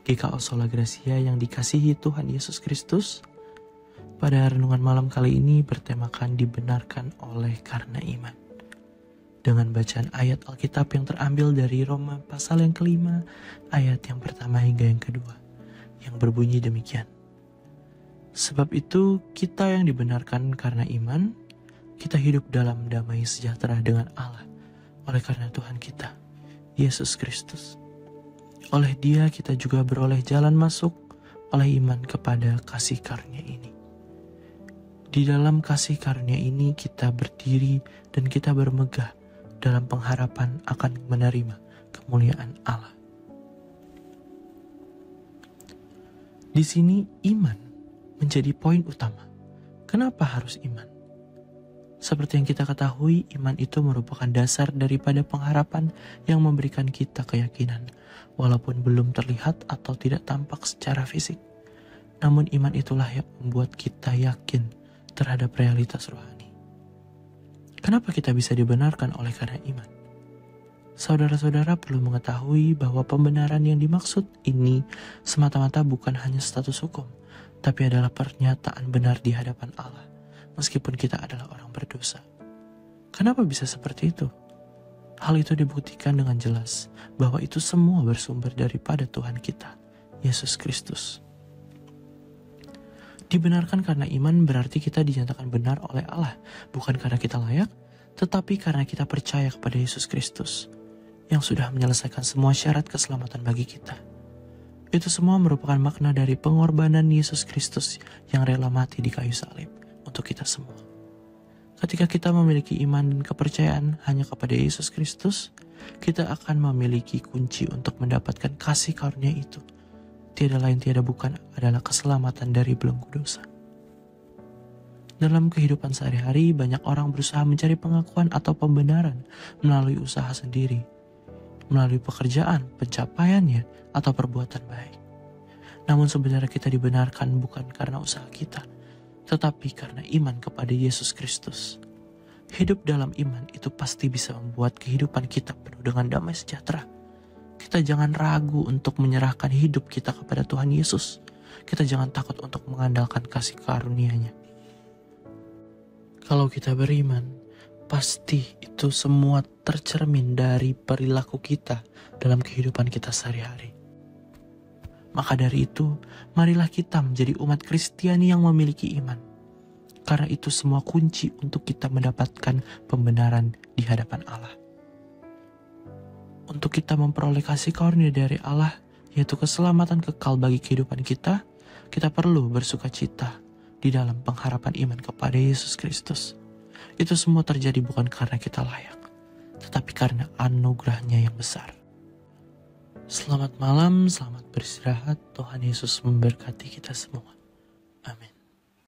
GKO Sola Gracia yang dikasihi Tuhan Yesus Kristus, pada renungan malam kali ini bertemakan dibenarkan oleh karena iman. Dengan bacaan ayat Alkitab yang terambil dari Roma pasal yang kelima, ayat yang pertama hingga yang kedua, yang berbunyi demikian. Sebab itu kita yang dibenarkan karena iman, kita hidup dalam damai sejahtera dengan Allah, oleh karena Tuhan kita, Yesus Kristus. Oleh Dia kita juga beroleh jalan masuk oleh iman kepada kasih karunia ini. Di dalam kasih karunia ini kita berdiri dan kita bermegah dalam pengharapan akan menerima kemuliaan Allah. Di sini iman menjadi poin utama. Kenapa harus iman? Seperti yang kita ketahui, iman itu merupakan dasar daripada pengharapan yang memberikan kita keyakinan, walaupun belum terlihat atau tidak tampak secara fisik. Namun iman itulah yang membuat kita yakin terhadap realitas rohani. Kenapa kita bisa dibenarkan oleh karena iman? Saudara-saudara perlu mengetahui bahwa pembenaran yang dimaksud ini semata-mata bukan hanya status hukum, tapi adalah pernyataan benar di hadapan Allah, meskipun kita adalah orang berdosa. Kenapa bisa seperti itu? Hal itu dibuktikan dengan jelas bahwa itu semua bersumber daripada Tuhan kita, Yesus Kristus. Dibenarkan karena iman berarti kita dinyatakan benar oleh Allah, bukan karena kita layak, tetapi karena kita percaya kepada Yesus Kristus, yang sudah menyelesaikan semua syarat keselamatan bagi kita. Itu semua merupakan makna dari pengorbanan Yesus Kristus yang rela mati di kayu salib untuk kita semua. Ketika kita memiliki iman dan kepercayaan hanya kepada Yesus Kristus, kita akan memiliki kunci untuk mendapatkan kasih karunia itu. Tiada lain tiada bukan adalah keselamatan dari belenggu dosa. Dalam kehidupan sehari-hari, banyak orang berusaha mencari pengakuan atau pembenaran melalui usaha sendiri, melalui pekerjaan, pencapaiannya, atau perbuatan baik. Namun sebenarnya kita dibenarkan bukan karena usaha kita, tetapi karena iman kepada Yesus Kristus. Hidup dalam iman itu pasti bisa membuat kehidupan kita penuh dengan damai sejahtera. Kita jangan ragu untuk menyerahkan hidup kita kepada Tuhan Yesus. Kita jangan takut untuk mengandalkan kasih karunia-Nya. Kalau kita beriman, pasti itu semua tercermin dari perilaku kita dalam kehidupan kita sehari-hari. Maka dari itu, marilah kita menjadi umat Kristiani yang memiliki iman. Karena itu semua kunci untuk kita mendapatkan pembenaran di hadapan Allah. Untuk kita memperoleh kasih karunia dari Allah, yaitu keselamatan kekal bagi kehidupan kita, kita perlu bersukacita di dalam pengharapan iman kepada Yesus Kristus. Itu semua terjadi bukan karena kita layak, tetapi karena anugerah-Nya yang besar. Selamat malam, selamat beristirahat. Tuhan Yesus memberkati kita semua. Amin.